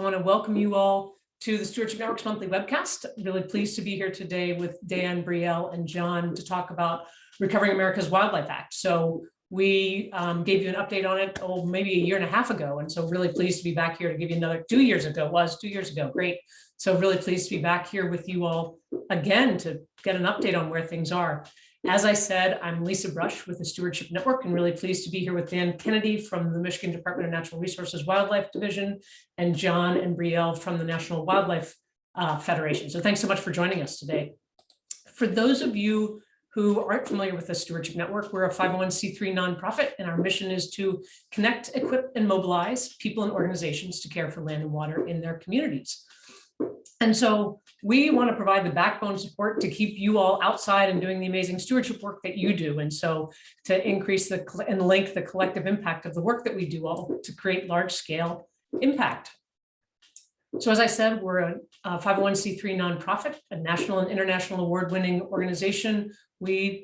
I want to welcome you all to the Stewardship Network's monthly webcast. I'm really pleased to be here today with Dan, Brielle, and John to talk about Recovering America's Wildlife Act. So we gave you an update on it, maybe a year and a half ago. And so really pleased to be back here to give you another 2 years ago, great. So really pleased to be back here with you all again to get an update on where things are. As I said, I'm Lisa Brush with the Stewardship Network and really pleased to be here with Dan Kennedy from the Michigan Department of Natural Resources Wildlife Division and John and Brielle from the National Wildlife Federation. So thanks so much for joining us today. For those of you who aren't familiar with the Stewardship Network, we're a 501c3 nonprofit, and our mission is to connect, equip, and mobilize people and organizations to care for land and water in their communities. And so we want to provide the backbone support to keep you all outside and doing the amazing stewardship work that you do. And so to increase and link the collective impact of the work that we do all to create large scale impact. So as I said, we're a 501c3 nonprofit, a national and international award-winning organization.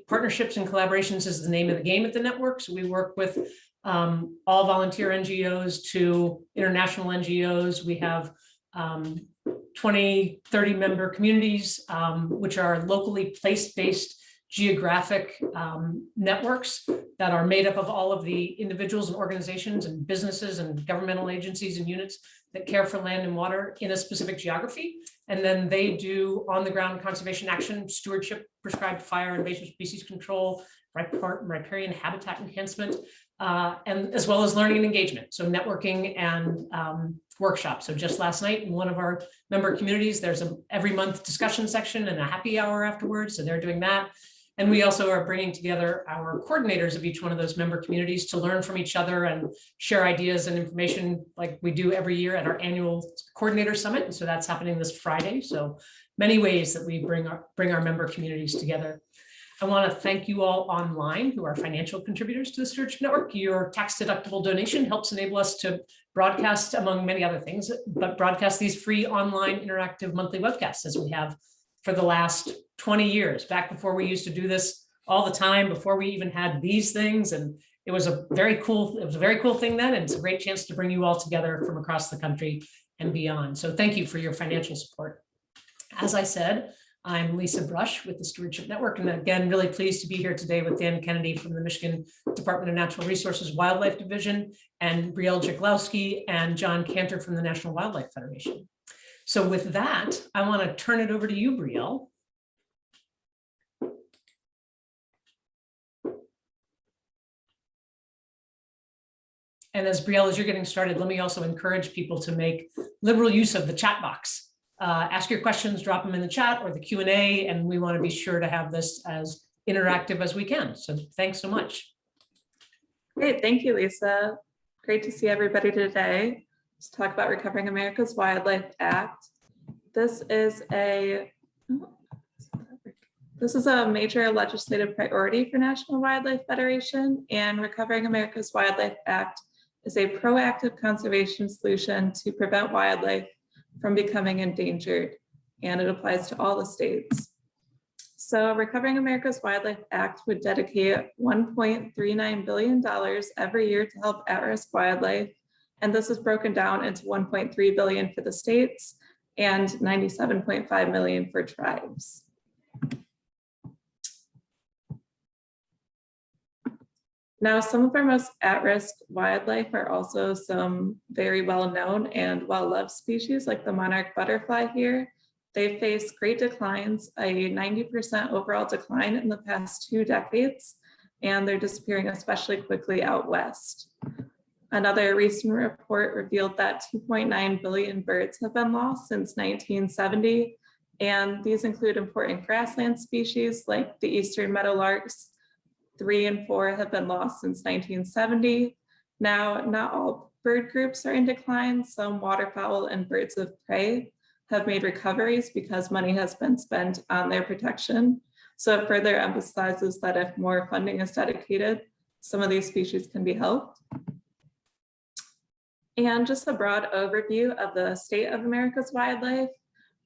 Partnerships and collaborations is the name of the game at the network. So we work with all volunteer NGOs to international NGOs. We have 20, 30 member communities, which are locally place-based geographic networks that are made up of all of the individuals and organizations and businesses and governmental agencies and units that care for land and water in a specific geography. And then they do on-the-ground conservation action, stewardship, prescribed fire and invasive species control, riparian habitat enhancement, and as well as learning and engagement. So networking and workshops. So just last night in one of our member communities, there's a every month discussion section and a happy hour afterwards. So they're doing that. And we also are bringing together our coordinators of each one of those member communities to learn from each other and share ideas and information like we do every year at our annual coordinator summit. And so that's happening this Friday. So many ways that we bring our member communities together. I want to thank you all online who are financial contributors to the Stewardship Network. Your tax-deductible donation helps enable us to broadcast, among many other things, but broadcast these free online interactive monthly webcasts as we have for the last 20 years, back before we used to do this all the time, before we even had these things. And it was a very cool thing then. And it's a great chance to bring you all together from across the country and beyond. So thank you for your financial support. As I said, I'm Lisa Brush with the Stewardship Network, and again, really pleased to be here today with Dan Kennedy from the Michigan Department of Natural Resources Wildlife Division, and Brielle Jaglowski and John Kanter from the National Wildlife Federation. So with that, I want to turn it over to you, Brielle. And as Brielle, as you're getting started, let me also encourage people to make liberal use of the chat box. Ask your questions, drop them in the chat or the Q&A, and we want to be sure to have this as interactive as we can. So thanks so much. Great, thank you, Lisa. Great to see everybody today to talk about Recovering America's Wildlife Act. This is a major legislative priority for National Wildlife Federation, and Recovering America's Wildlife Act is a proactive conservation solution to prevent wildlife from becoming endangered, and it applies to all the states. So Recovering America's Wildlife Act would dedicate $1.39 billion every year to help at-risk wildlife, and this is broken down into $1.3 billion for the states and $97.5 million for tribes. Now, some of our most at-risk wildlife are also some very well-known and well-loved species like the monarch butterfly here. They've faced great declines, a 90% overall decline in the past 2 decades, and they're disappearing especially quickly out west. Another recent report revealed that 2.9 billion birds have been lost since 1970, and these include important grassland species like the eastern meadowlarks. 3 and 4 have been lost since 1970. Now, not all bird groups are in decline. Some waterfowl and birds of prey have made recoveries because money has been spent on their protection. So it further emphasizes that if more funding is dedicated, some of these species can be helped. And just a broad overview of the state of America's wildlife.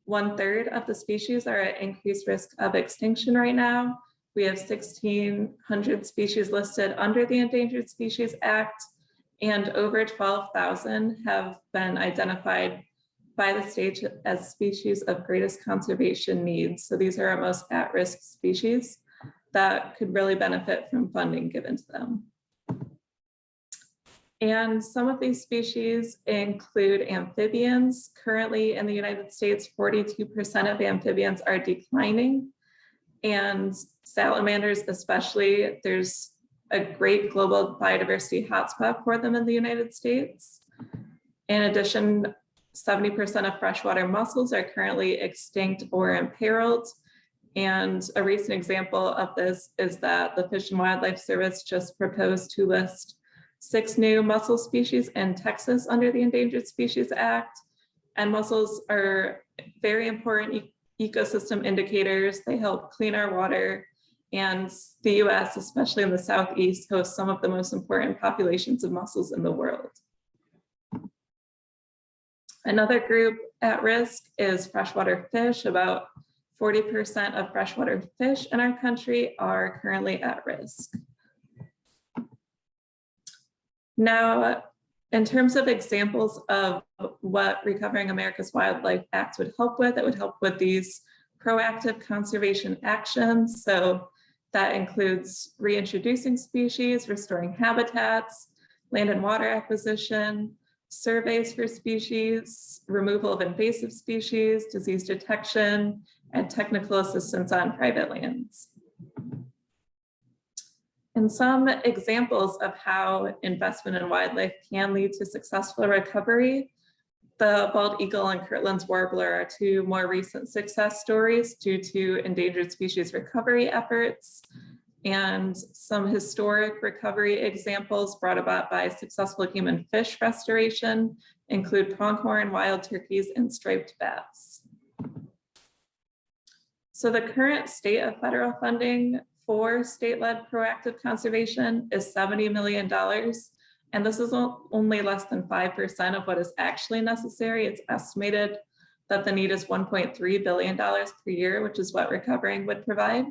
1/3 of the species are at increased risk of extinction right now. We have 1,600 species listed under the Endangered Species Act, and over 12,000 have been identified by the state as species of greatest conservation needs. So these are our most at-risk species that could really benefit from funding given to them. And some of these species include amphibians. Currently in the United States, 42% of amphibians are declining. And salamanders especially, there's a great global biodiversity hotspot for them in the United States. In addition, 70% of freshwater mussels are currently extinct or imperiled. And a recent example of this is that the Fish and Wildlife Service just proposed to list 6 new mussel species in Texas under the Endangered Species Act. And mussels are very important ecosystem indicators. They help clean our water. And the US, especially in the Southeast, hosts some of the most important populations of mussels in the world. Another group at risk is freshwater fish. About 40% of freshwater fish in our country are currently at risk. Now, in terms of examples of what Recovering America's Wildlife Act would help with, it would help with these proactive conservation actions. So that includes reintroducing species, restoring habitats, land and water acquisition, surveys for species, removal of invasive species, disease detection, and technical assistance on private lands. And some examples of how investment in wildlife can lead to successful recovery. The bald eagle and Kirtland's warbler are 2 more recent success stories due to endangered species recovery efforts, and some historic recovery examples brought about by successful human fish restoration include pronghorn, wild turkeys, and striped bass. So the current state of federal funding for state-led proactive conservation is $70 million. And this is only less than 5% of what is actually necessary. It's estimated that the need is $1.3 billion per year, which is what Recovering would provide.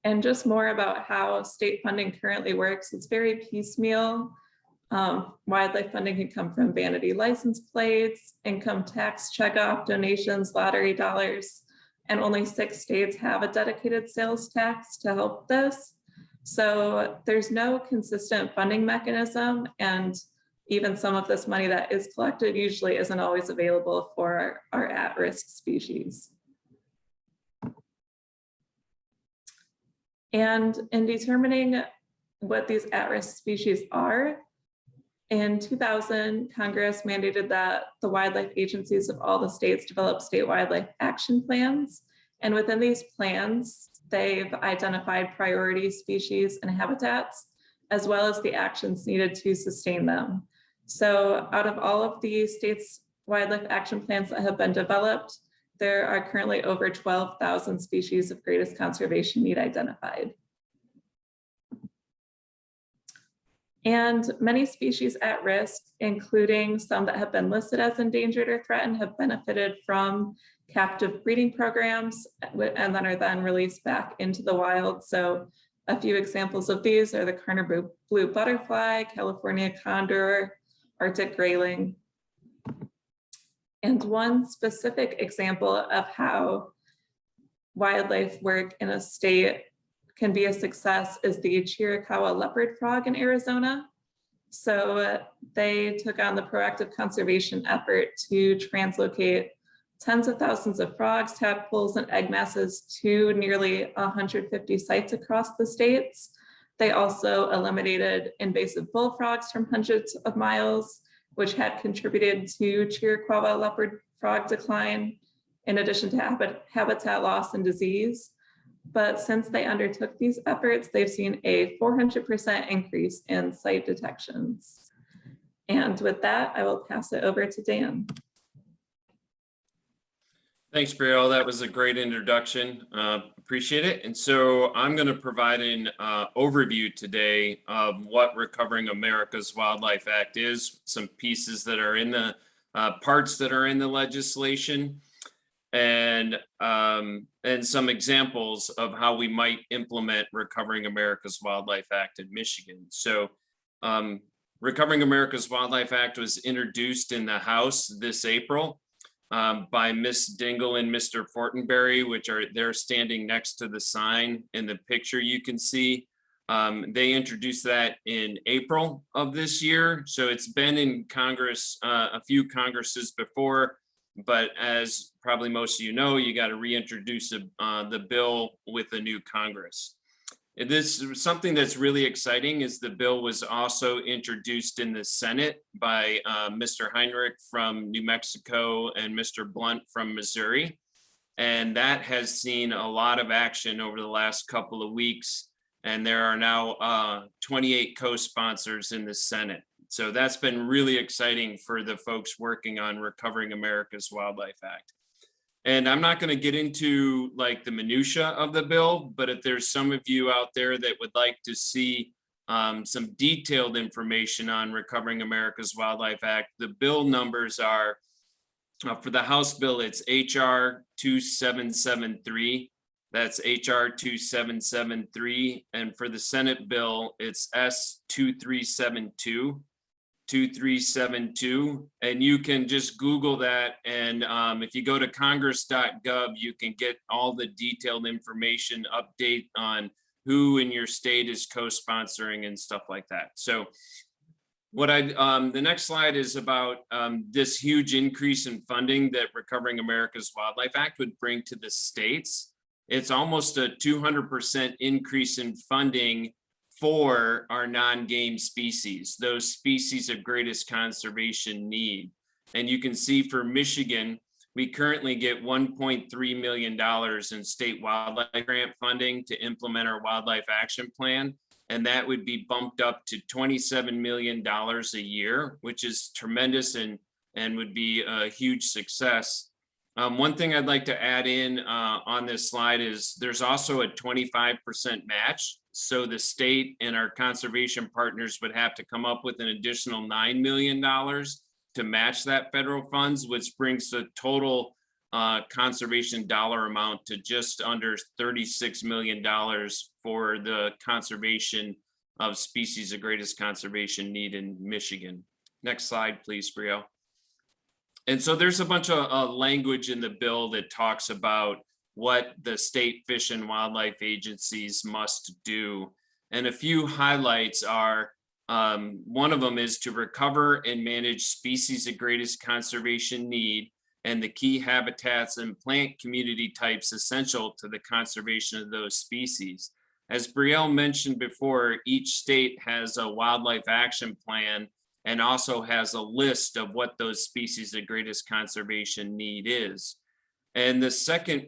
And just more about how state funding currently works, it's very piecemeal. Wildlife funding can come from vanity license plates, income tax checkoff, donations, lottery dollars, and only 6 states have a dedicated sales tax to help this. So there's no consistent funding mechanism, and even some of this money that is collected usually isn't always available for our at-risk species. And in determining what these at-risk species are, in 2000, Congress mandated that the wildlife agencies of all the states develop state wildlife action plans. And within these plans, they've identified priority species and habitats, as well as the actions needed to sustain them. So out of all of the states' wildlife action plans that have been developed, there are currently over 12,000 species of greatest conservation need identified. And many species at risk, including some that have been listed as endangered or threatened, have benefited from captive breeding programs and then are then released back into the wild. So a few examples of these are the Kanter blue butterfly, California condor, Arctic grayling. And one specific example of how wildlife work in a state can be a success is the Chiricahua leopard frog in Arizona. So they took on the proactive conservation effort to translocate tens of thousands of frogs, tadpoles, and egg masses to nearly 150 sites across the states. They also eliminated invasive bullfrogs from hundreds of miles, which had contributed to Chiricahua leopard frog decline, in addition to habitat loss and disease. But since they undertook these efforts, they've seen a 400% increase in site detections. And with that, I will pass it over to Dan. Thanks, Brielle. That was a great introduction. Appreciate it. And so I'm going to provide an overview today of what Recovering America's Wildlife Act is, some pieces that are in the parts that are in the legislation, and some examples of how we might implement Recovering America's Wildlife Act in Michigan. So Recovering America's Wildlife Act was introduced in the House this April by Miss Dingle and Mr. Fortenberry, which they're standing next to the sign in the picture you can see. They introduced that in April of this year. So it's been in Congress, a few Congresses before, but as probably most of you know, you got to reintroduce the bill with a new Congress. This is something that's really exciting is the bill was also introduced in the Senate by Mr. Heinrich from New Mexico and Mr. Blunt from Missouri. And that has seen a lot of action over the last couple of weeks. And there are now 28 co-sponsors in the Senate. So that's been really exciting for the folks working on Recovering America's Wildlife Act. And I'm not going to get into like the minutia of the bill, but if there's some of you out there that would like to see some detailed information on Recovering America's Wildlife Act, the bill numbers are, for the House bill, it's HR 2773. That's HR 2773. And for the Senate bill, it's S 2372. 2372, and you can just Google that, and if you go to congress.gov, you can get all the detailed information, update on who in your state is co-sponsoring and stuff like that. So what the next slide is about this huge increase in funding that Recovering America's Wildlife Act would bring to the states. It's almost a 200% increase in funding for our non-game species, those species of greatest conservation need. And you can see for Michigan, we currently get $1.3 million in state wildlife grant funding to implement our wildlife action plan. And that would be bumped up to $27 million a year, which is tremendous and would be a huge success. One thing I'd like to add in on this slide is there's also a 25% match. So the state and our conservation partners would have to come up with an additional $9 million to match that federal funds, which brings the total conservation dollar amount to just under $36 million for the conservation of species of greatest conservation need in Michigan. Next slide, please, Brielle. And so there's a bunch of language in the bill that talks about what the state fish and wildlife agencies must do. And a few highlights are, one of them is to recover and manage species of greatest conservation need and the key habitats and plant community types essential to the conservation of those species. As Brielle mentioned before, each state has a wildlife action plan and also has a list of what those species of greatest conservation need is. And the second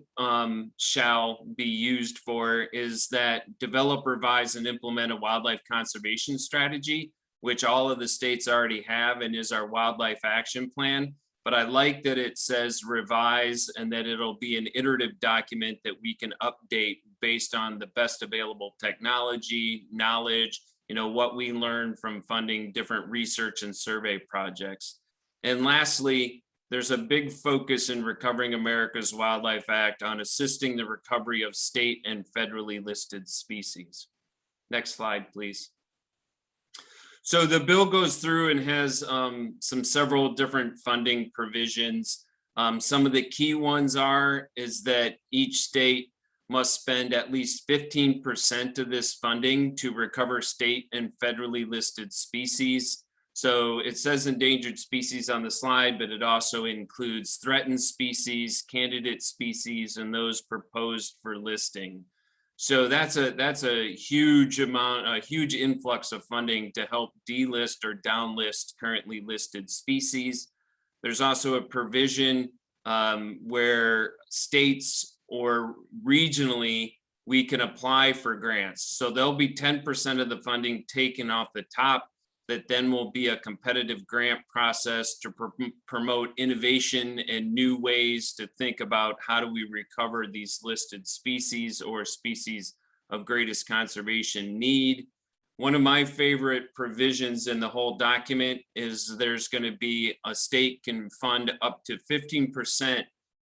shall be used for is that develop, revise, and implement a wildlife conservation strategy, which all of the states already have and is our wildlife action plan. But I like that it says revise and that it'll be an iterative document that we can update based on the best available technology, knowledge, what we learn from funding different research and survey projects. And lastly, there's a big focus in Recovering America's Wildlife Act on assisting the recovery of state and federally listed species. Next slide, please. So the bill goes through and has several different funding provisions. Some of the key ones is that each state must spend at least 15% of this funding to recover state and federally listed species. So it says endangered species on the slide, but it also includes threatened species, candidate species, and those proposed for listing. So that's a huge amount, a huge influx of funding to help delist or downlist currently listed species. There's also a provision where states or regionally we can apply for grants. So there'll be 10% of the funding taken off the top that then will be a competitive grant process to promote innovation and new ways to think about how do we recover these listed species or species of greatest conservation need. One of my favorite provisions in the whole document is there's going to be a state can fund up to 15%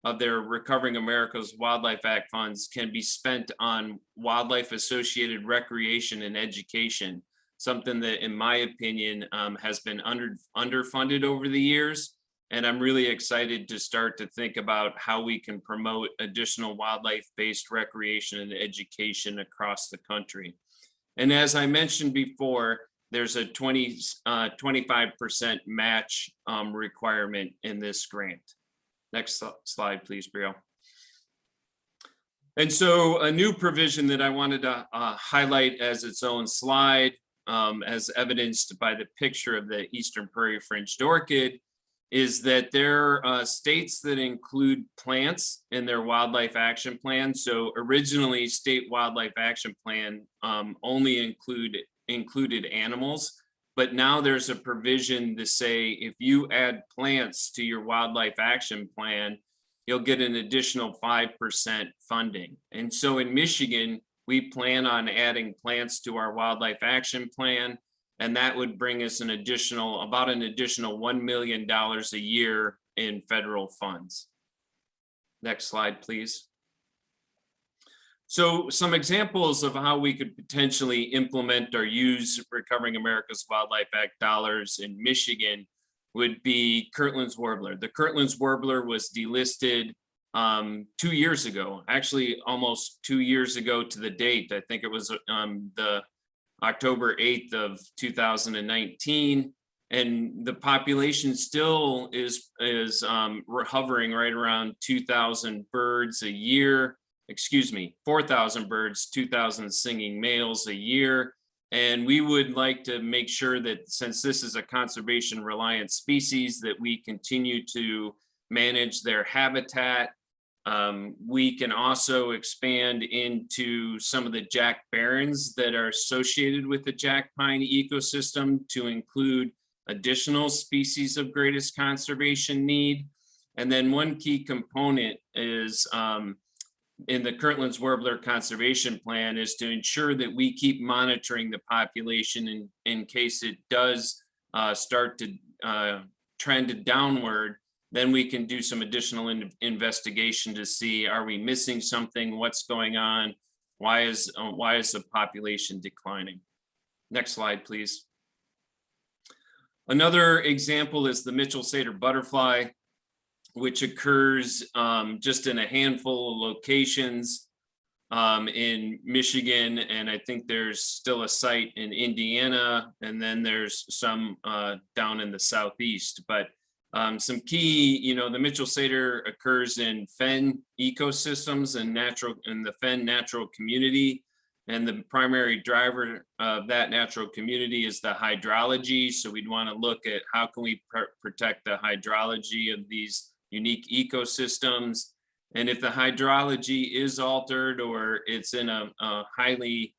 of their Recovering America's Wildlife Act funds can be spent on wildlife associated recreation and education. something that, in my opinion, has been underfunded over the years. And I'm really excited to start to think about how we can promote additional wildlife-based recreation and education across the country. And as I mentioned before, there's a 25% match requirement in this grant. Next slide, please, Brielle. And so a new provision that I wanted to highlight as its own slide, as evidenced by the picture of the Eastern Prairie Fringed Orchid, is that there are states that include plants in their wildlife action plan. So originally, state wildlife action plan only included animals, but now there's a provision to say if you add plants to your wildlife action plan, you'll get an additional 5% funding. And so in Michigan, we plan on adding plants to our wildlife action plan, and that would bring us about an additional $1 million a year in federal funds. Next slide, please. So some examples of how we could potentially implement or use Recovering America's Wildlife Act dollars in Michigan would be Kirtland's warbler. The Kirtland's warbler was delisted 2 years ago, actually almost 2 years ago to the date. I think it was the October 8th of 2019, and the population still is hovering right around 2,000 birds a year. 4,000 birds, 2,000 singing males a year. And we would like to make sure that, since this is a conservation reliant species, that we continue to manage their habitat. We can also expand into some of the jack barrens that are associated with the jack pine ecosystem to include additional species of greatest conservation need. And then one key component is in the Kirtland's warbler conservation plan is to ensure that we keep monitoring the population in case it does start to trend downward. Then we can do some additional investigation to see, are we missing something? What's going on? Why is the population declining? Next slide, please. Another example is the Mitchell Satyr butterfly, which occurs just in a handful of locations in Michigan. And I think there's still a site in Indiana, and then there's some down in the Southeast. But some key, the Mitchell Satyr occurs in fen ecosystems and the fen natural community. And the primary driver of that natural community is the hydrology. So we'd want to look at how can we protect the hydrology of these unique ecosystems. And if the hydrology is altered or it's in a highly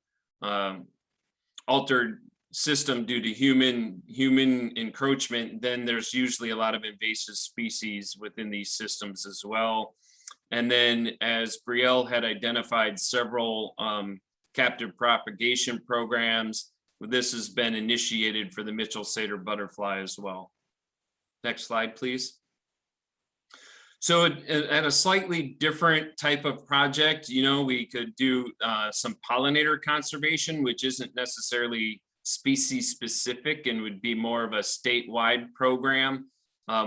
altered system due to human encroachment, then there's usually a lot of invasive species within these systems as well. And then, as Brielle had identified, several captive propagation programs. This has been initiated for the Mitchell Satyr butterfly as well. Next slide, please. So at a slightly different type of project, we could do some pollinator conservation, which isn't necessarily species specific and would be more of a statewide program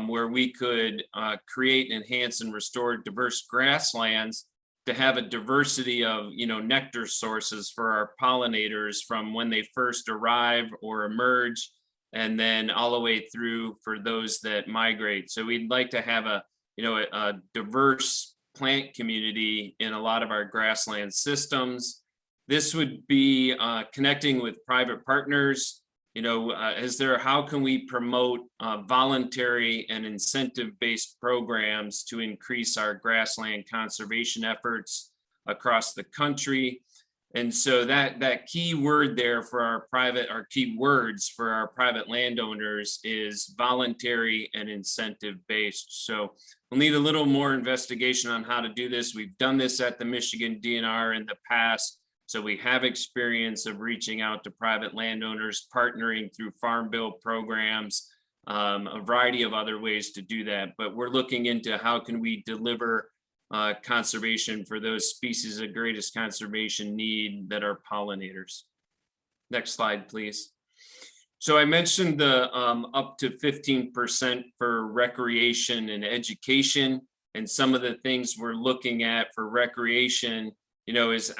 where we could create, enhance, and restore diverse grasslands to have a diversity of nectar sources for our pollinators from when they first arrive or emerge, and then all the way through for those that migrate. So we'd like to have a diverse plant community in a lot of our grassland systems. This would be connecting with private partners. How can we promote voluntary and incentive-based programs to increase our grassland conservation efforts across the country? And so that key word there for our key words for our private landowners is voluntary and incentive-based. So we'll need a little more investigation on how to do this. We've done this at the Michigan DNR in the past. So we have experience of reaching out to private landowners, partnering through farm bill programs, a variety of other ways to do that. But we're looking into how can we deliver conservation for those species of greatest conservation need that are pollinators. Next slide, please. So I mentioned the up to 15% for recreation and education, and some of the things we're looking at for recreation, is,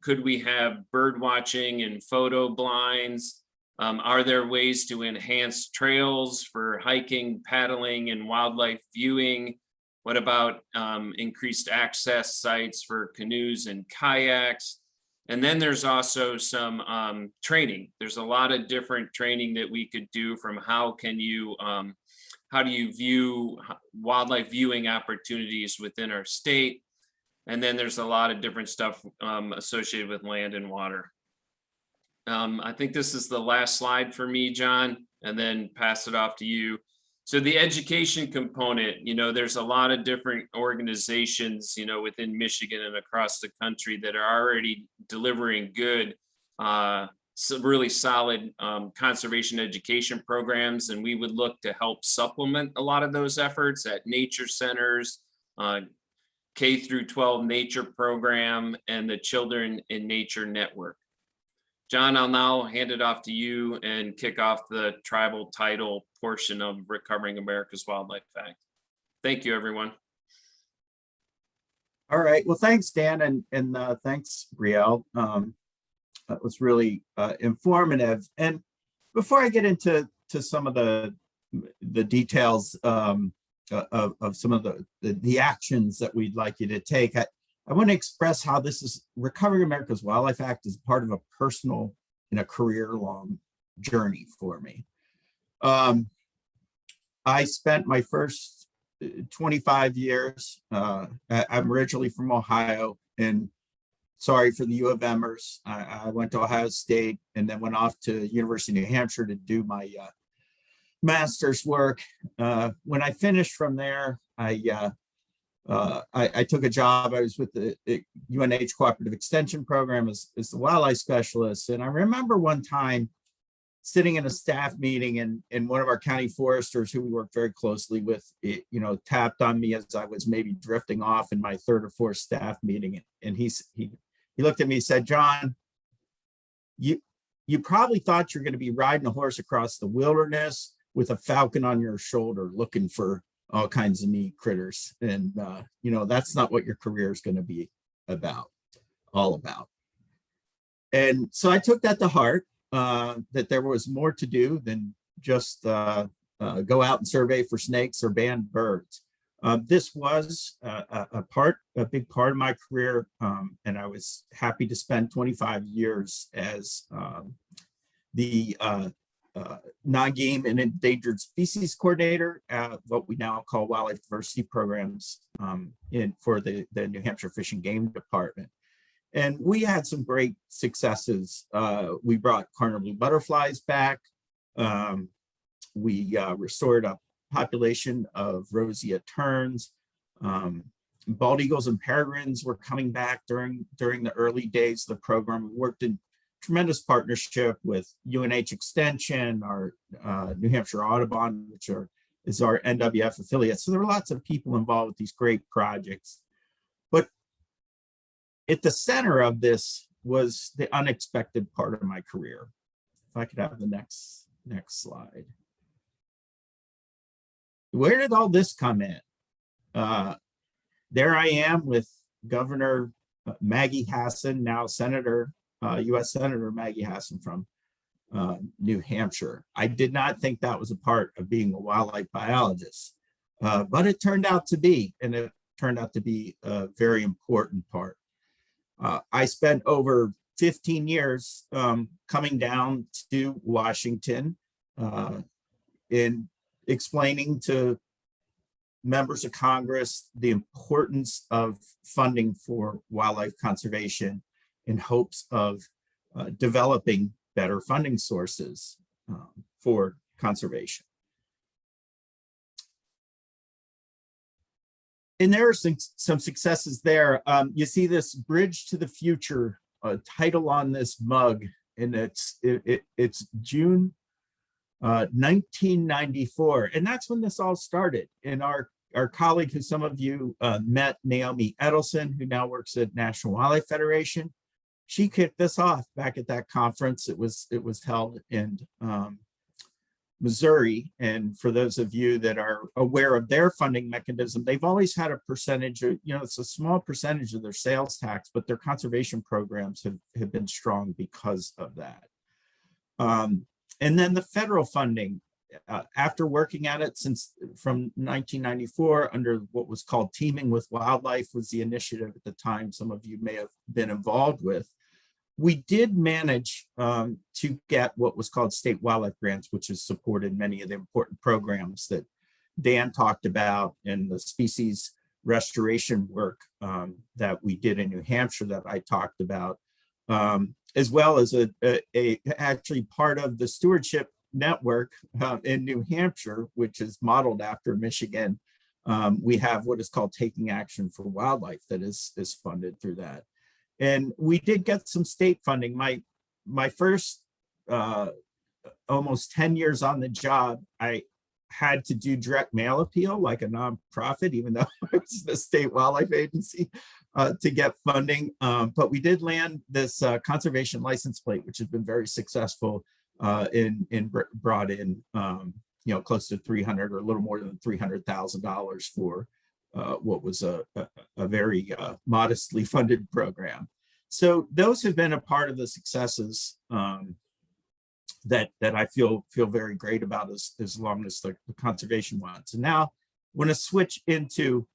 could we have bird watching and photo blinds? Are there ways to enhance trails for hiking, paddling, and wildlife viewing? What about increased access sites for canoes and kayaks? And then there's also some training. There's a lot of different training that we could do, from how do you view wildlife viewing opportunities within our state? And then there's a lot of different stuff associated with land and water. I think this is the last slide for me, John, and then pass it off to you. So the education component, there's a lot of different organizations, within Michigan and across the country that are already delivering good, really solid conservation education programs. And we would look to help supplement a lot of those efforts at nature centers, K through 12 nature program, and the Children in Nature Network. John, I'll now hand it off to you and kick off the tribal title portion of Recovering America's Wildlife Act. Thank you, everyone. All right. Well, thanks, Dan, and thanks, Brielle. That was really informative. And before I get into some of the details of some of the actions that we'd like you to take, I want to express how this is Recovering America's Wildlife Act is part of a personal and a career-long journey for me. I spent my first 25 years, I'm originally from Ohio, and sorry for the U of Mers. I went to Ohio State and then went off to University of New Hampshire to do my master's work. When I finished from there, I took a job. I was with the UNH Cooperative Extension Program as the wildlife specialist. And I remember one time sitting in a staff meeting, and one of our county foresters, who we worked very closely with, tapped on me as I was maybe drifting off in my third or fourth staff meeting. And he looked at me and said, "John, you probably thought you're going to be riding a horse across the wilderness with a falcon on your shoulder looking for all kinds of neat critters. And, that's not what your career is going to be all about." And so I took that to heart, that there was more to do than just go out and survey for snakes or banned birds. This was a big part of my career, and I was happy to spend 25 years as the non-game and endangered species coordinator at what we now call wildlife diversity programs for the New Hampshire Fish and Game Department. And we had some great successes. We brought Kanter blue butterflies back. We restored a population of roseate terns. Bald eagles and peregrines were coming back during the early days of the program. We worked in tremendous partnership with UNH Extension, our New Hampshire Audubon, which is our NWF affiliate. So there were lots of people involved with these great projects. But at the center of this was the unexpected part of my career. If I could have the next slide. Where did all this come in? There I am with Governor Maggie Hassan, now Senator, U.S. Senator Maggie Hassan from New Hampshire. I did not think that was a part of being a wildlife biologist, but it turned out to be, and it turned out to be a very important part. I spent over 15 years coming down to Washington in explaining to members of Congress the importance of funding for wildlife conservation in hopes of developing better funding sources for conservation. And there are some successes there. You see this Bridge to the Future title on this mug, and it's June 1994. And that's when this all started. And our colleague, who some of you met, Naomi Edelson, who now works at National Wildlife Federation, she kicked this off back at that conference. It was held in Missouri. And for those of you that are aware of their funding mechanism, they've always had a percentage of, it's a small percentage of their sales tax, but their conservation programs have been strong because of that. And then the federal funding, after working at it from 1994 under what was called Teaming with Wildlife was the initiative at the time some of you may have been involved with. We did manage to get what was called state wildlife grants, which has supported many of the important programs that Dan talked about and the species restoration work that we did in New Hampshire that I talked about, as well as actually part of the stewardship network in New Hampshire, which is modeled after Michigan. We have what is called Taking Action for Wildlife that is funded through that. And we did get some state funding. My first almost 10 years on the job, I had to do direct mail appeal like a nonprofit, even though I was the state wildlife agency, to get funding. But we did land this conservation license plate, which has been very successful brought in close to 300 or a little more than $300,000 for what was a very modestly funded program. So those have been a part of the successes that I feel very great about as long as the conservation wants. And now I want to switch into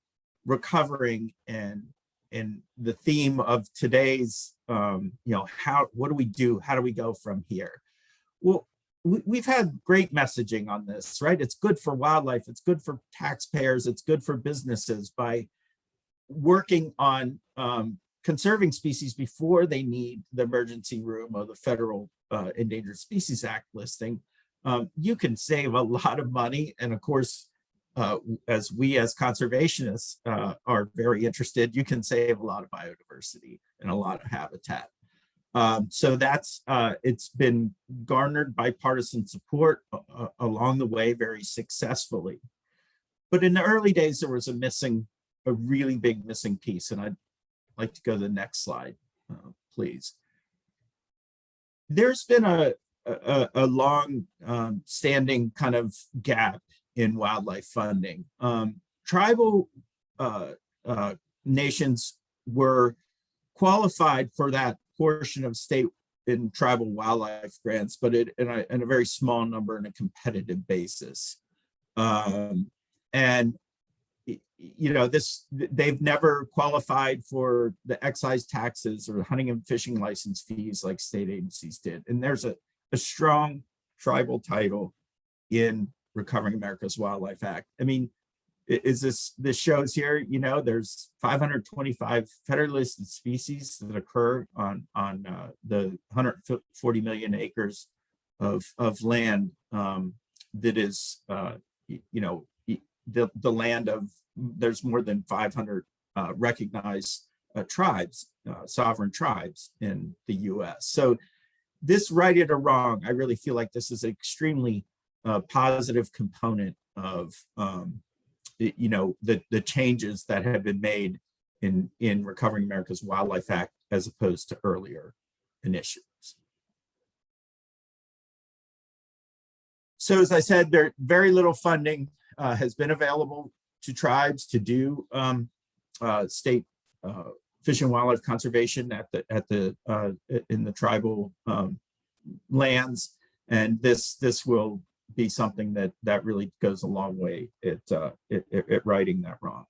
recovering and the theme of today's, what do we do? How do we go from here? Well, we've had great messaging on this, right? It's good for wildlife. It's good for taxpayers. It's good for businesses by working on conserving species before they need the emergency room of the federal Endangered Species Act listing. You can save a lot of money. And of course, as conservationists are very interested, you can save a lot of biodiversity and a lot of habitat. So that's it's been garnered bipartisan support along the way very successfully. But in the early days, there was a really big missing piece. And I'd like to go to the next slide, please. There's been a long standing kind of gap in wildlife funding. Tribal nations were qualified for that portion of state and tribal wildlife grants, but in a very small number on a competitive basis. And they've never qualified for the excise taxes or hunting and fishing license fees like state agencies did. And there's a strong tribal title in Recovering America's Wildlife Act. I mean, this shows here, there's 525 federally listed species that occur on the 140 million acres of land that is, the land of, there's more than 500 recognized tribes, sovereign tribes in the US. So this, right it or wrong, I really feel like this is an extremely positive component of the changes that have been made in Recovering America's Wildlife Act as opposed to earlier initiatives. So as I said, there very little funding has been available to tribes to do state fish and wildlife conservation in the tribal lands, and this will be something that really goes a long way at righting that wrong.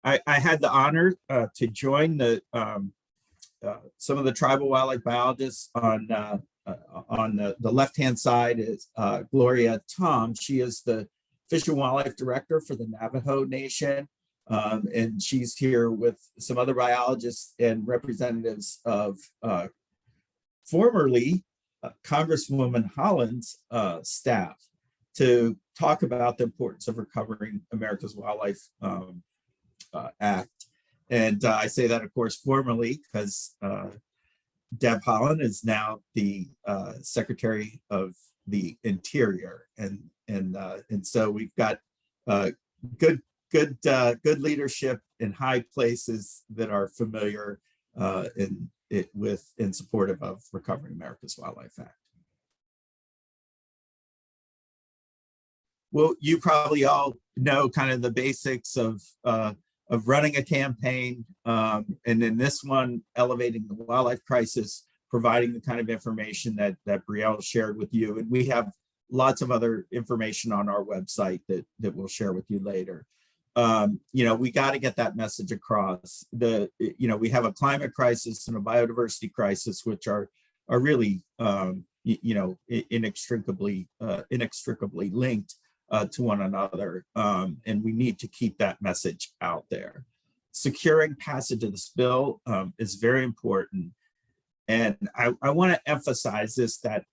I had the honor to join some of the tribal wildlife biologists on the left-hand side is Gloria Tom. She is the Fish and Wildlife Director for the Navajo Nation. And she's here with some other biologists and representatives of formerly Congresswoman Holland's staff to talk about the importance of Recovering America's Wildlife Act. And I say that, of course, formally because Deb Haaland is now the Secretary of the Interior, and so we've got good good leadership in high places that are familiar in supportive of Recovering America's Wildlife Act. Well, you probably all know kind of the basics of running a campaign, and in this one, elevating the wildlife crisis, providing the kind of information that Brielle shared with you, and we have lots of other information on our website that we'll share with you later. We got to get that message across. We have a climate crisis and a biodiversity crisis, which are really inextricably linked to one another, and we need to keep that message out there. Securing passage of this bill is very important, and I want to emphasize this, that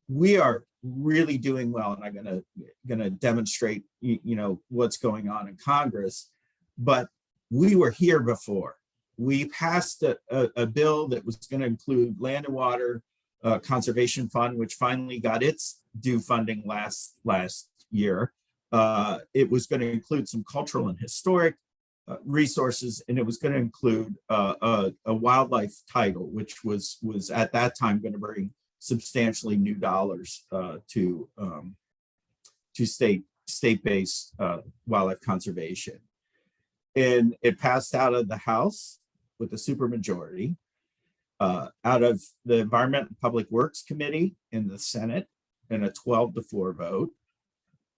we are really doing well, and I'm gonna demonstrate what's going on in Congress, but we were here before. We passed a bill that was going to include land and water conservation fund, which finally got its due funding last year. It was going to include some cultural and historic resources, and it was going to include a wildlife title, which was at that time going to bring substantially new dollars to state-based wildlife conservation. And it passed out of the House with a supermajority, out of the Environment and Public Works Committee in the Senate in a 12-4 vote.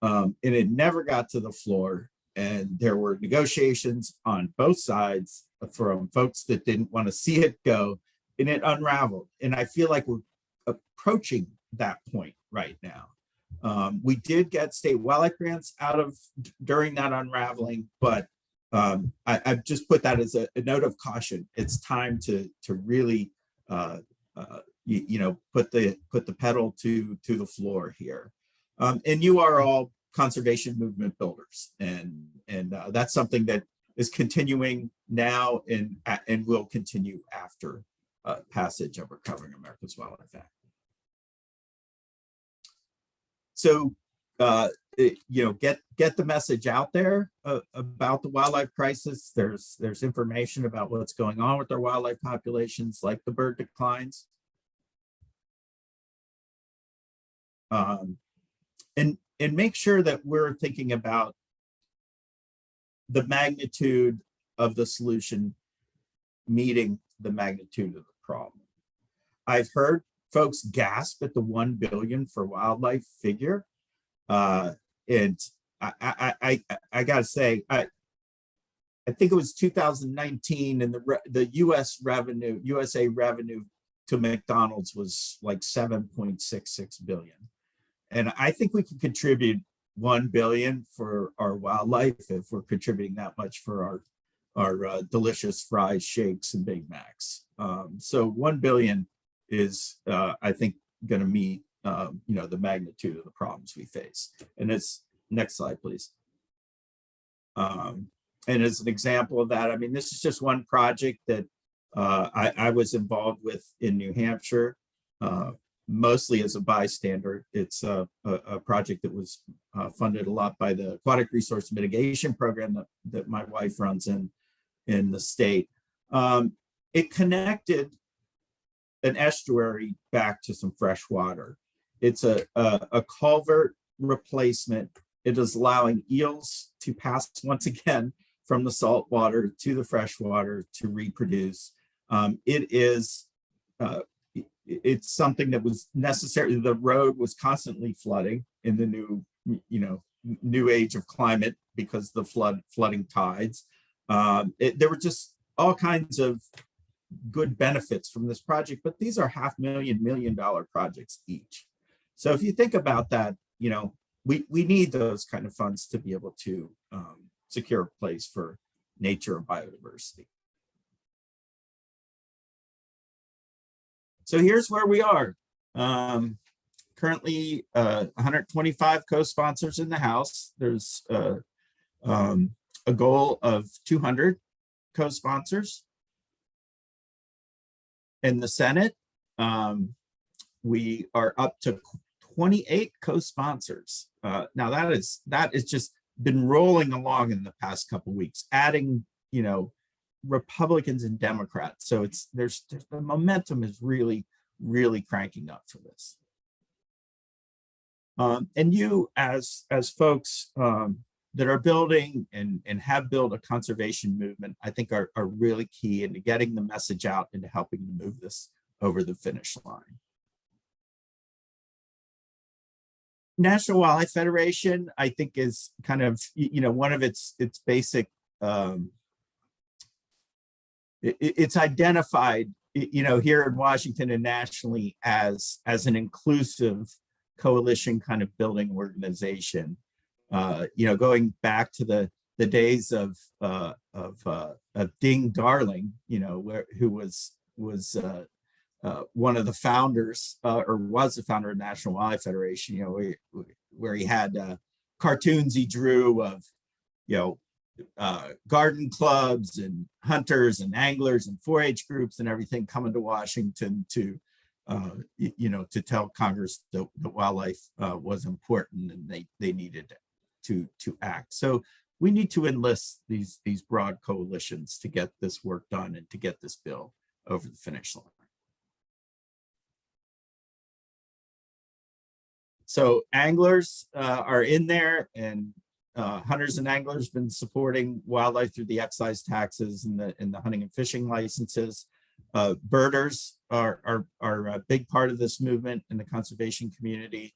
And it never got to the floor. And there were negotiations on both sides from folks that didn't want to see it go, and it unraveled. And I feel like we're approaching that point right now. We did get state wildlife grants during that unraveling, but I've just put that as a note of caution. It's time to really put the pedal to the floor here. And you are all conservation movement builders, and that's something that is continuing now and will continue after passage of Recovering America's Wildlife Act. So get the message out there about the wildlife crisis. There's information about what's going on with our wildlife populations, like the bird declines. And make sure that we're thinking about the magnitude of the solution meeting the magnitude of the problem. I've heard folks gasp at the 1 billion for wildlife figure. And I gotta say, I think it was 2019, and the USA revenue to McDonald's was like 7.66 billion. And I think we can contribute 1 billion for our wildlife if we're contributing that much for our delicious fries, shakes, and Big Macs. So 1 billion is, I think, going to meet the magnitude of the problems we face. And it's next slide, please. And as an example of that, I mean, this is just one project that I was involved with in New Hampshire, mostly as a bystander. It's a project that was funded a lot by the Aquatic Resource Mitigation Program that my wife runs in the state. It connected an estuary back to some fresh water. It's a culvert replacement. It is allowing eels to pass once again from the salt water to the fresh water to reproduce. It's something that was necessary. The road was constantly flooding in the new age of climate because of the flooding tides. There were just all kinds of good benefits from this project, but these are $500,000 million projects each. So if you think about that, we need those kind of funds to be able to secure a place for nature and biodiversity. So here's where we are. Currently 125 co-sponsors in the House. There's a goal of 200 co-sponsors. In the Senate, we are up to 28 co-sponsors. Now that is just been rolling along in the past couple of weeks, adding, Republicans and Democrats. So there's the momentum is really, really cranking up for this. And you as folks that are building and have built a conservation movement, I think are really key into getting the message out and helping to move this over the finish line. National Wildlife Federation, I think, is kind of, one of its basic, it's identified, here in Washington and nationally as an inclusive coalition kind of building organization. Going back to the days of Ding Darling, who was one of the founders, or was the founder of National Wildlife Federation, where he had cartoons he drew of, garden clubs and hunters and anglers and 4-H groups and everything coming to Washington to tell Congress that wildlife was important and they needed to act. So we need to enlist these broad coalitions to get this work done and to get this bill over the finish line. So anglers are in there, and hunters and anglers been supporting wildlife through the excise taxes and the hunting and fishing licenses. Birders are a big part of this movement in the conservation community.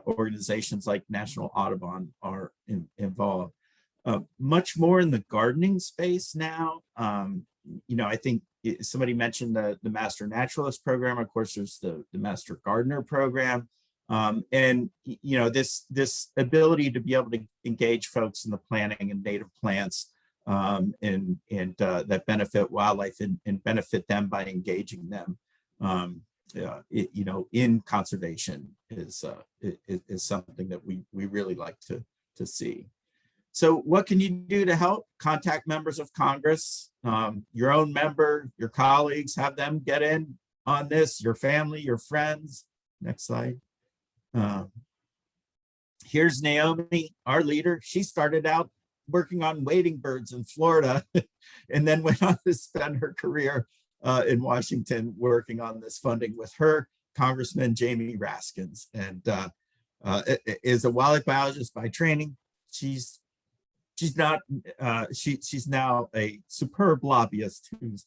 Organizations like National Audubon are involved. Much more in the gardening space now. I think somebody mentioned the Master Naturalist program. Of course, there's the Master Gardener program. And this ability to be able to engage folks in the planting and native plants and that benefit wildlife and benefit them by engaging them in conservation is something that we really like to see. So what can you do to help? Contact members of Congress, your own member, your colleagues, have them get in on this, your family, your friends. Next slide. Here's Naomi, our leader. She started out working on wading birds in Florida and then went on to spend her career in Washington working on this funding with her Congressman Jamie Raskins, and is a wildlife biologist by training. She's now a superb lobbyist who's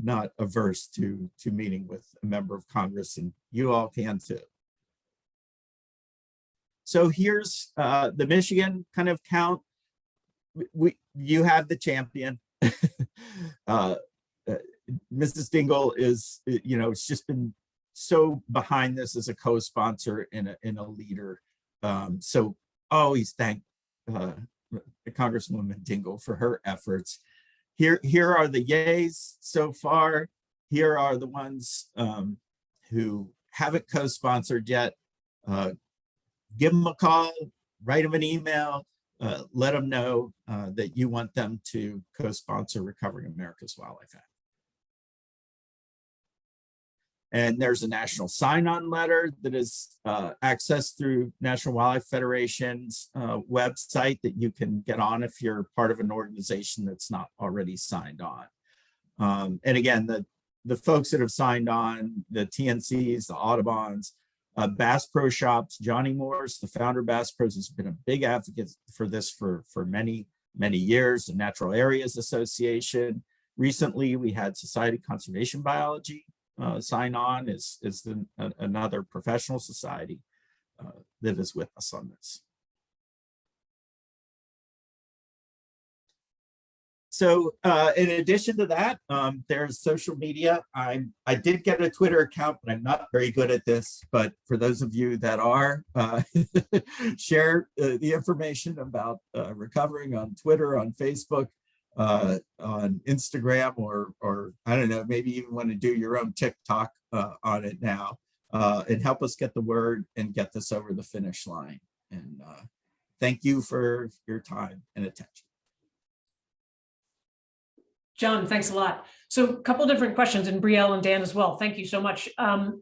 not averse to meeting with a member of Congress, and you all can too. So here's the Michigan kind of count. You have the champion. Mrs. Dingell is, it's just been so behind this as a co-sponsor and a leader. So always thank Congresswoman Dingell for her efforts. Here are the yays so far. Here are the ones who haven't co-sponsored yet. Give them a call, write them an email, let them know that you want them to co-sponsor Recovering America's Wildlife Act. And there's a national sign-on letter that is accessed through National Wildlife Federation's website that you can get on if you're part of an organization that's not already signed on. And again, the folks that have signed on, the TNCs, the Audubons, Bass Pro Shops, Johnny Morse, the founder of Bass Pros, has been a big advocate for this for many, many years. The Natural Areas Association. Recently, we had Society of Conservation Biology sign on is another professional society that is with us on this. So in addition to that, there's social media. I did get a Twitter account, but I'm not very good at this. But for those of you that are, share the information about Recovering on Twitter, on Facebook, on Instagram, or I don't know, maybe even want to do your own TikTok on it now, and help us get the word and get this over the finish line. And thank you for your time and attention. John, thanks a lot. So a couple of different questions, and Brielle and Dan as well. Thank you so much. A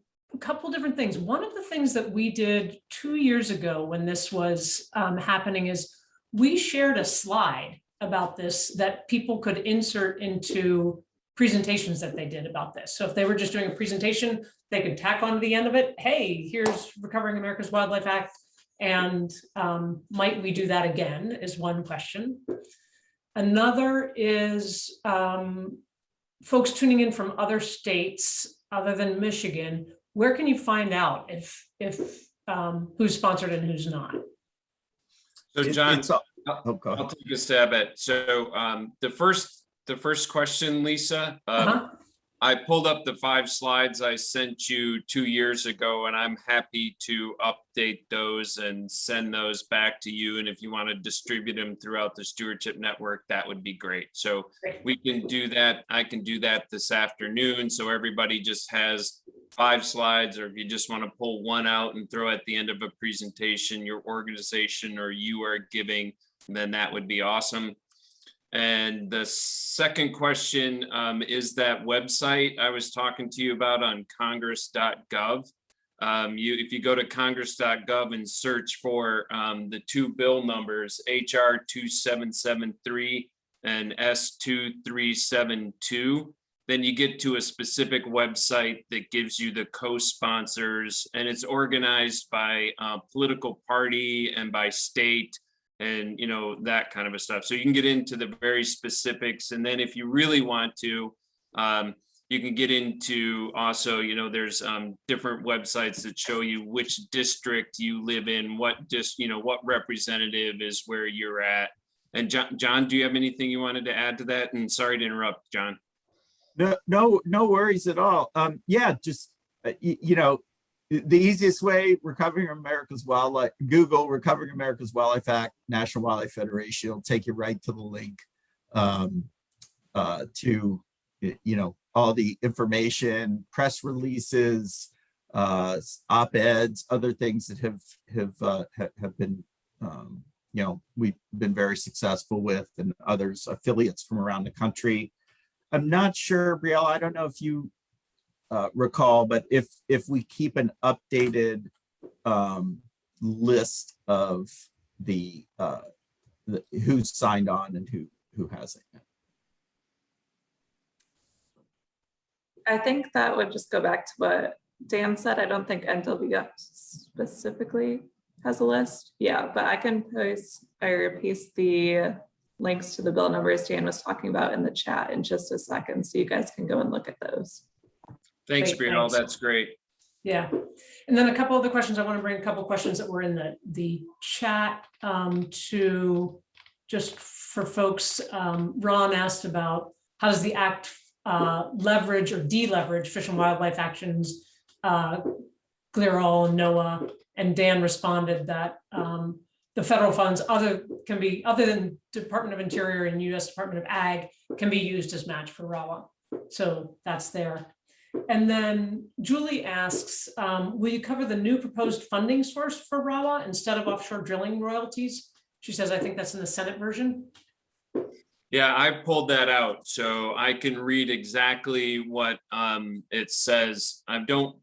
couple different things. One of the things that we did 2 years ago when this was happening is we shared a slide about this that people could insert into presentations that they did about this. So if they were just doing a presentation, they could tack on to the end of it, hey, here's Recovering America's Wildlife Act. And might we do that again is one question. Another is folks tuning in from other states other than Michigan. Where can you find out if who's sponsored and who's not? So John, go ahead. I'll take a stab at. So the first question, Lisa, I pulled up the 5 slides I sent you 2 years ago, and I'm happy to update those and send those back to you. And if you want to distribute them throughout the stewardship network, that would be great. So we can do that. I can do that this afternoon. So everybody just has 5 slides, or if you just want to pull one out and throw at the end of a presentation, your organization or you are giving, then that would be awesome. And the second question is that website I was talking to you about on congress.gov. If you go to congress.gov and search for the 2 bill numbers, HR 2773 and S2372, then you get to a specific website that gives you the co-sponsors, and it's organized by political party and by state, and that kind of a stuff. So you can get into the very specifics, and then if you really want to, you can get into also, there's different websites that show you which district you live in, what what representative is where you're at. And John, do you have anything you wanted to add to that? And sorry to interrupt, John. No worries at all. Yeah, just the easiest way, Recovering America's Wildlife, Google Recovering America's Wildlife Act, National Wildlife Federation, it'll take you right to the link to all the information, press releases, op-eds, other things that have been we've been very successful with, and others, affiliates from around the country. I'm not sure, Brielle, I don't know if you recall, but if we keep an updated list of the who's signed on and who hasn't. I think that would just go back to what Dan said. I don't think NWF specifically has a list. Yeah, but I can paste the links to the bill numbers Dan was talking about in the chat in just a second, so you guys can go and look at those. Thanks, Great, Brielle. thanks. That's great. Yeah, and then a couple other questions. I want to bring a couple of questions that were in the chat to just for folks. Ron asked about how does the act leverage or deleverage Fish and Wildlife actions, GLERAL, NOAA, and Dan responded that the federal funds other than Department of Interior and U.S. Department of Ag can be used as match for RAWA. So that's there. And then Julie asks, will you cover the new proposed funding source for RAWA instead of offshore drilling royalties? She says, I think that's in the Senate version. Yeah, I pulled that out so I can read exactly what it says. I don't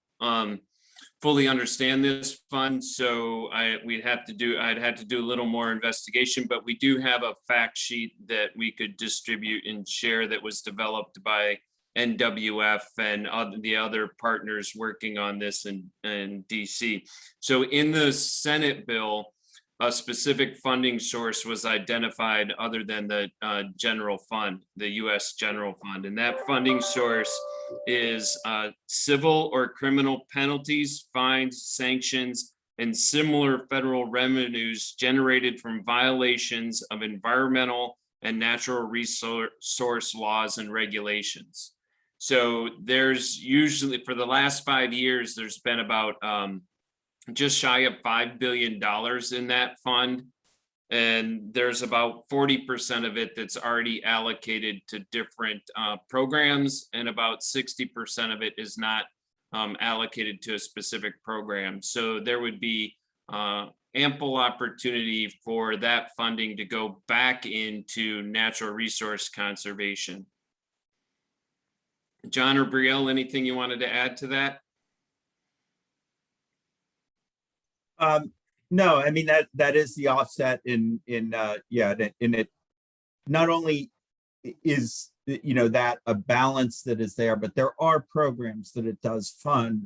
fully understand this fund, so I'd have to do a little more investigation, but we do have a fact sheet that we could distribute and share that was developed by NWF and the other partners working on this in DC. So in the Senate bill, a specific funding source was identified other than the general fund, the U.S. general fund. And that funding source is civil or criminal penalties, fines, sanctions, and similar federal revenues generated from violations of environmental and natural resource laws and regulations. So there's usually, for the last 5 years, there's been about just shy of $5 billion in that fund. And there's about 40% of it that's already allocated to different programs, and about 60% of it is not allocated to a specific program. So there would be ample opportunity for that funding to go back into natural resource conservation. John or Brielle, anything you wanted to add to that? No, I mean, that is the offset in it not only is, that a balance that is there, but there are programs that it does fund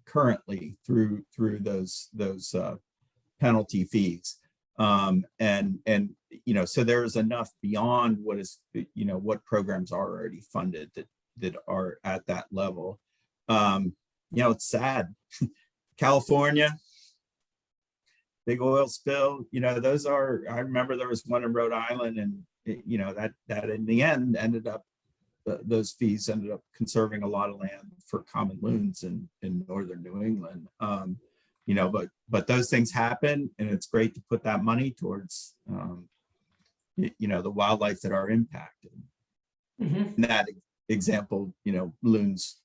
currently through those penalty fees. So there is enough beyond what is, what programs are already funded that are at that level. It's sad. California, big oil spill, those are, I remember there was one in Rhode Island, and that in the end ended up, those fees ended up conserving a lot of land for common loons in northern New England. But those things happen, and it's great to put that money towards the wildlife that are impacted. In that example, loons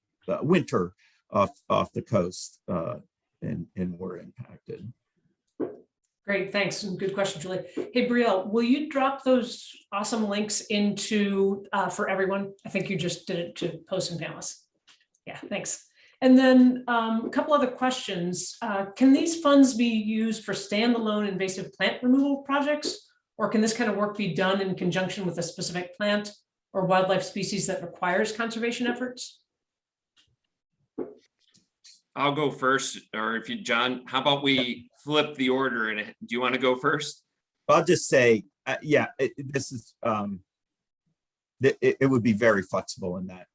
winter off the coast and were impacted. Great, thanks, and good question, Julie. Hey, Brielle, will you drop those awesome links into for everyone? I think you just did it to hosts and panelists. Yeah, thanks. And then a couple other questions. Can these funds be used for standalone invasive plant removal projects, or can this kind of work be done in conjunction with a specific plant or wildlife species that requires conservation efforts? I'll go first, or if you, John, how about we flip the order, and do you want to go first? I'll just say, this is, it would be very flexible in that.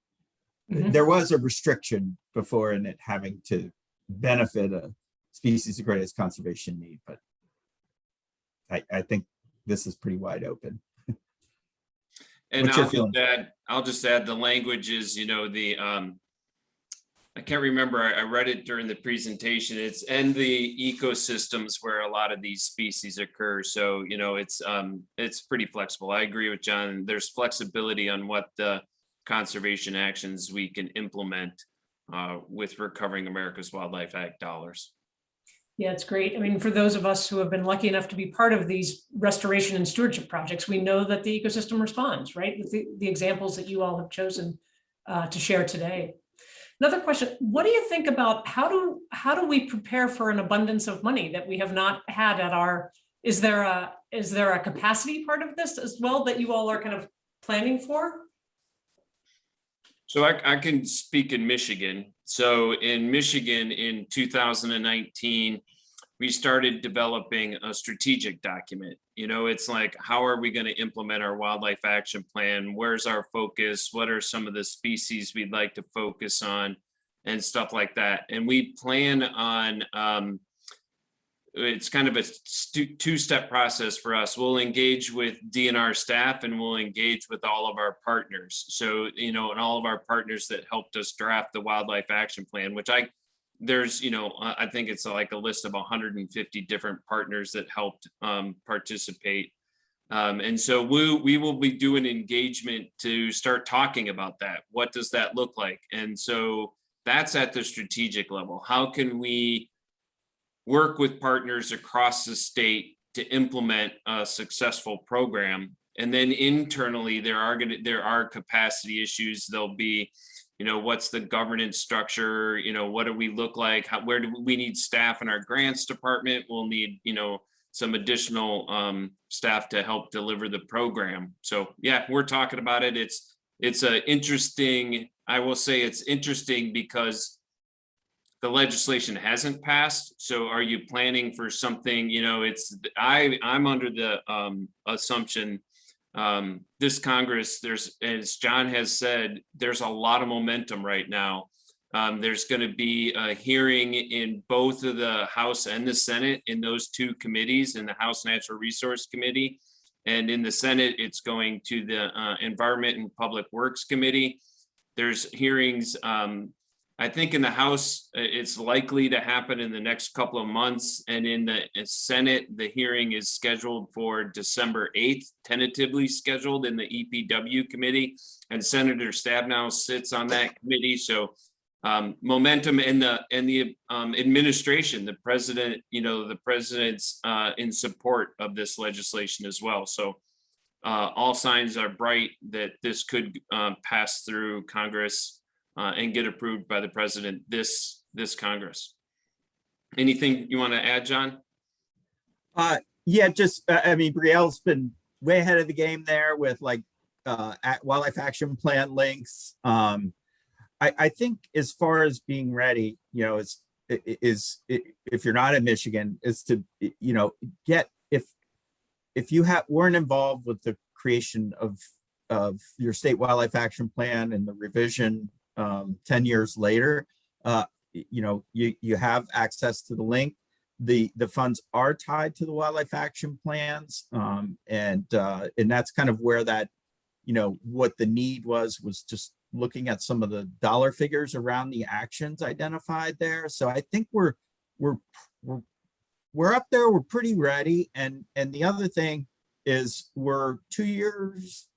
There was a restriction before in it having to benefit a species of greatest conservation need, but I think this is pretty wide open. And I'll just add the language is, I can't remember, I read it during the presentation. It's and the ecosystems where a lot of these species occur. So, it's pretty flexible. I agree with John. There's flexibility on what the conservation actions we can implement with Recovering America's Wildlife Act dollars. Yeah, it's great. I mean, for those of us who have been lucky enough to be part of these restoration and stewardship projects, we know that the ecosystem responds, right? With the examples that you all have chosen to share today. Another question, what do you think about how do we prepare for an abundance of money that we have not had at our, is there a capacity part of this as well that you all are kind of planning for? So I can speak in Michigan. So in Michigan in 2019, we started developing a strategic document. It's like, how are we going to implement our wildlife action plan? Where's our focus? What are some of the species we'd like to focus on and stuff like that? And we plan on, it's kind of a two-step process for us. We'll engage with DNR staff and we'll engage with all of our partners. So, and all of our partners that helped us draft the wildlife action plan, which I think it's like a list of 150 different partners that helped participate. And so we will be doing engagement to start talking about that. What does that look like? And so that's at the strategic level. How can we work with partners across the state to implement a successful program? And then internally, there are capacity issues. There'll be, what's the governance structure? What do we look like? Where do we need staff in our grants department? We'll need, some additional staff to help deliver the program. So yeah, we're talking about it. It's a interesting, I will say it's interesting because the legislation hasn't passed. So are you planning for something, I'm under the assumption this Congress, as John has said, there's a lot of momentum right now. There's going to be a hearing in both of the House and the Senate in those two committees, in the House Natural Resource Committee. And in the Senate, it's going to the Environment and Public Works Committee. There's hearings, I think in the House, it's likely to happen in the next couple of months. And in the Senate, the hearing is scheduled for December 8th, tentatively scheduled in the EPW committee. And Senator Stabenow sits on that committee. So momentum in the administration, the president, the president's in support of this legislation as well. So all signs are bright that this could pass through Congress and get approved by the president this Congress. Anything you want to add, John? Yeah, just, I mean, Brielle's been way ahead of the game there with like wildlife action plan links. I think as far as being ready, you know, if you're not in Michigan, is to, you know, if you weren't involved with the creation of your state wildlife action plan and the revision 10 years later, you know, you have access to the link. The funds are tied to the wildlife action plans, and that's kind of where that, you know, what the need was just looking at some of the dollar figures around the actions identified there. So I think we're up there. We're pretty ready. And the other thing is we're 2 years,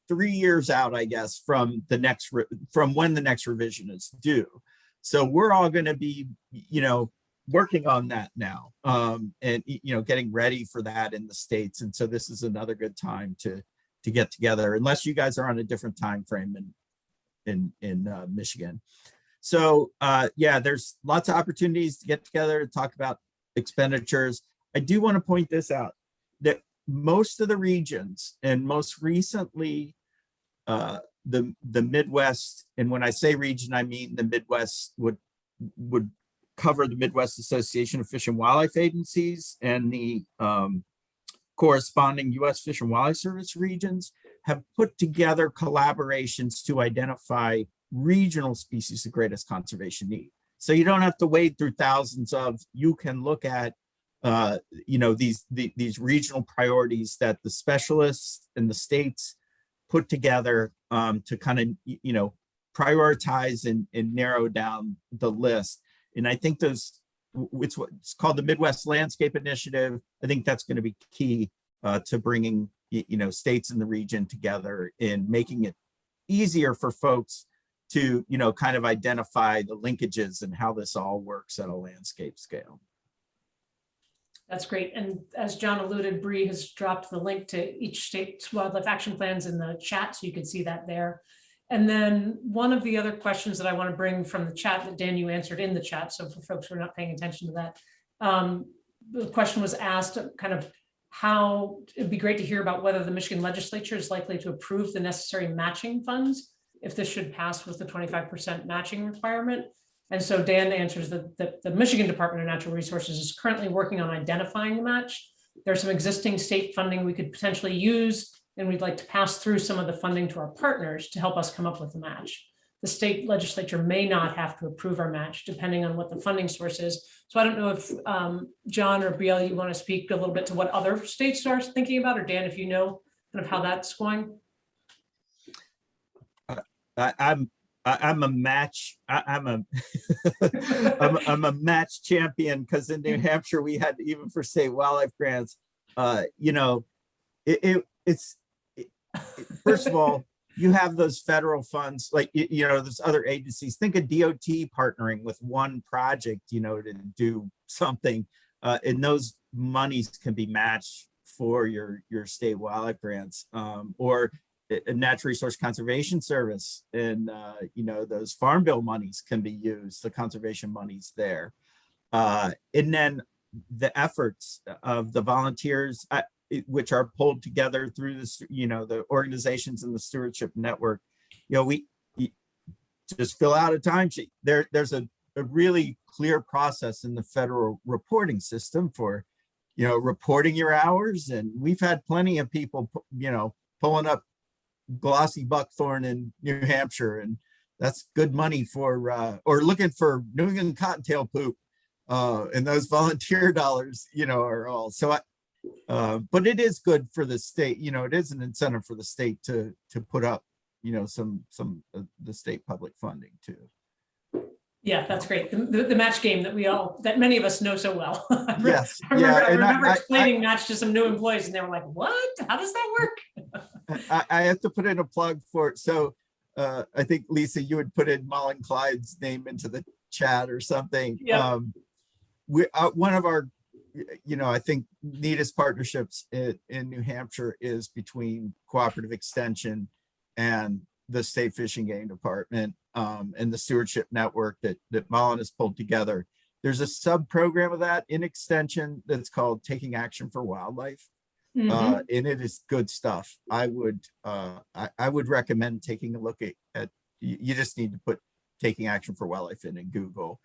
3 years out, I guess, from when the next revision is due. So we're all going to be, you know, working on that now, and, you know, getting ready for that in the States. And so this is another good time to get together, unless you guys are on a different time frame in Michigan. So yeah, there's lots of opportunities to get together to talk about expenditures. I do want to point this out, that most of the regions, and most recently the Midwest, and when I say region, I mean the Midwest would cover the Midwest Association of Fish and Wildlife Agencies and the corresponding U.S. Fish and Wildlife Service regions, have put together collaborations to identify regional species of greatest conservation need. So you don't have to wade through thousands you can look at, you know, these regional priorities that the specialists and the states put together to kind of, you know, prioritize and narrow down the list. And I think it's what's called the Midwest Landscape Initiative. I think that's going to be key to bringing, you know, states in the region together and making it easier for folks to, you know, kind of identify the linkages and how this all works at a landscape scale. That's great. And as John alluded, Bree has dropped the link to each state's wildlife action plans in the chat, so you can see that there. And then one of the other questions that I want to bring from the chat that Dan, you answered in the chat, so for folks who are not paying attention to that, the question was asked kind of how it'd be great to hear about whether the Michigan legislature is likely to approve the necessary matching funds if this should pass with the 25% matching requirement. And so Dan answers that the Michigan Department of Natural Resources is currently working on identifying the match. There's some existing state funding we could potentially use, and we'd like to pass through some of the funding to our partners to help us come up with a match. The state legislature may not have to approve our match depending on what the funding source is. So I don't know if John or Brielle, you want to speak a little bit to what other states are thinking about, or Dan, if you know kind of how that's going. I'm a match. I'm a match champion, because in New Hampshire we had, even for state wildlife grants, you know, it's first of all, you have those federal funds, like, you know, there's other agencies. Think of DOT partnering with one project, you know, to do something, and those monies can be matched for your state wildlife grants, or a natural resource conservation service, and you know, those farm bill monies can be used, the conservation monies there, and then the efforts of the volunteers, which are pulled together through this, you know, the organizations in the stewardship network. You know, we just fill out a timesheet. There's a really clear process in the federal reporting system for, you know, reporting your hours, and we've had plenty of people, you know, pulling up glossy buckthorn in New Hampshire, and that's good money for or looking for New England cottontail poop, and those volunteer dollars, you know, are all so. But it is good for the state, you know, it is an incentive for the state to put up, you know, some of the state public funding too. Yeah, that's great. The match game that many of us know so well. Yes. I remember explaining match to some new employees, and they were like, "What? How does that work?" I have to put in a plug for it. So I think, Lisa, you would put in Mullen Clyde's name into the chat or something. Yeah. One of our, you know, I think neatest partnerships in New Hampshire is between Cooperative Extension and the State Fishing Game Department, and the stewardship network that Mullen has pulled together. There's a sub-program of that in Extension that's called Taking Action for Wildlife. Mhm. And it is good stuff. I would recommend taking a look at you just need to put Taking Action for Wildlife in Google,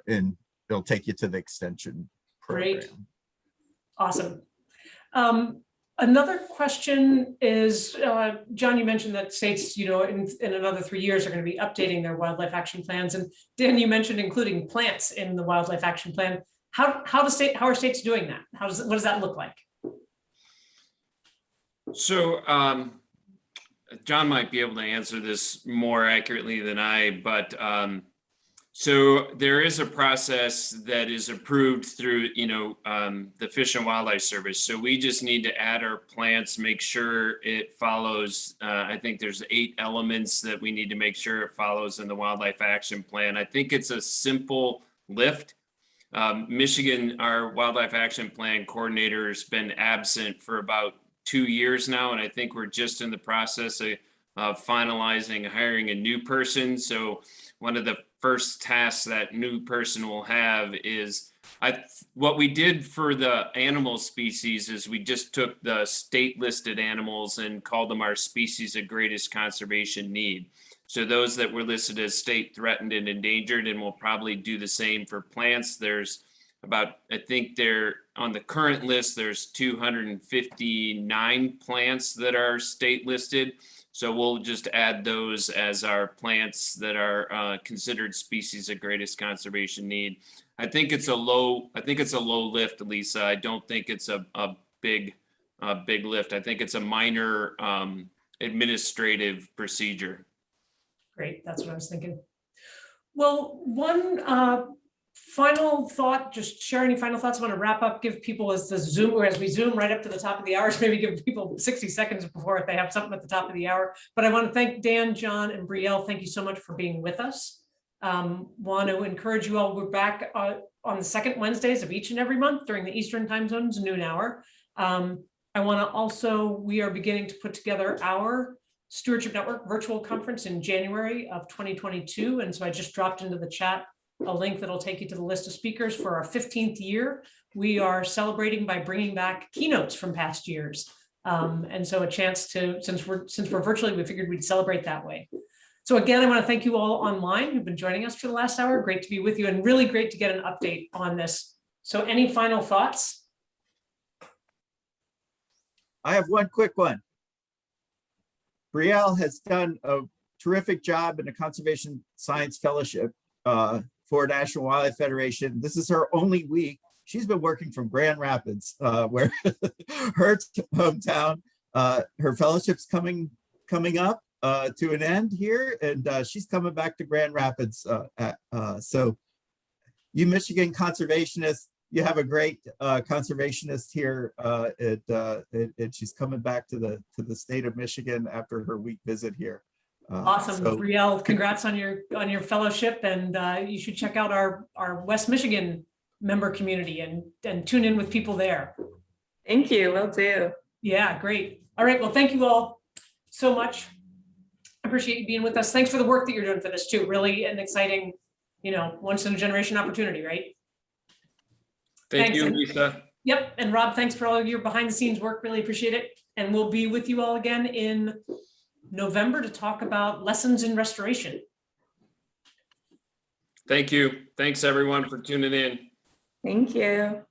and it'll take you to the Extension program. Great. Awesome. Another question is, John, you mentioned that states, in another 3 years are going to be updating their wildlife action plans. And Dan, you mentioned including plants in the wildlife action plan. How are states doing that? What does that look like? So John might be able to answer this more accurately than I, but so there is a process that is approved through, the Fish and Wildlife Service. So we just need to add our plants, make sure it follows. I think there's 8 elements that we need to make sure it follows in the Wildlife Action Plan. I think it's a simple lift. Michigan, our Wildlife Action Plan coordinator, has been absent for about 2 years now, and I think we're just in the process of finalizing hiring a new person. So one of the first tasks that new person will have is what we did for the animal species is we just took the state listed animals and called them our species of greatest conservation need. So those that were listed as state threatened and endangered, and we'll probably do the same for plants. There's about, I think they're on the current list, there's 259 plants that are state listed. So we'll just add those as our plants that are considered species of greatest conservation need. I think it's a low lift, Lisa. I don't think it's a big lift. I think it's a minor administrative procedure. Great, that's what I was thinking. Well, one final thought, just share any final thoughts. I want to wrap up, give people as we zoom right up to the top of the hours, maybe give people 60 seconds before if they have something at the top of the hour. But I want to thank Dan, John, and Brielle. Thank you so much for being with us. Want to encourage you all, we're back on the second Wednesdays of each and every month during the Eastern time zones, noon hour. I want to also, we are beginning to put together our Stewardship Network virtual conference in January of 2022. And so I just dropped into the chat a link that'll take you to the list of speakers for our 15th year. We are celebrating by bringing back keynotes from past years. And so a chance to, since we're virtually, we figured we'd celebrate that way. So again, I want to thank you all online who've been joining us for the last hour. Great to be with you and really great to get an update on this. So any final thoughts? I have one quick one. Brielle has done a terrific job in the Conservation Science Fellowship for National Wildlife Federation. This is her only week. She's been working from Grand Rapids, where her hometown. Her fellowship's coming up to an end here, and she's coming back to Grand Rapids. So you Michigan conservationists, you have a great conservationist here, and she's coming back to the state of Michigan after her week visit here. Awesome, so, Brielle, congrats on your fellowship, and you should check out our West Michigan member community and tune in with people there. Thank you, will do. Yeah, great. All right, well, thank you all so much. I appreciate you being with us. Thanks for the work that you're doing for this too. Really an exciting, once in a generation opportunity, right? Thank Thanks. you, Lisa. Yep, and Rob, thanks for all of your behind the scenes work. Really appreciate it. And we'll be with you all again in November to talk about lessons in restoration. Thank you. Thanks everyone for tuning in. Thank you.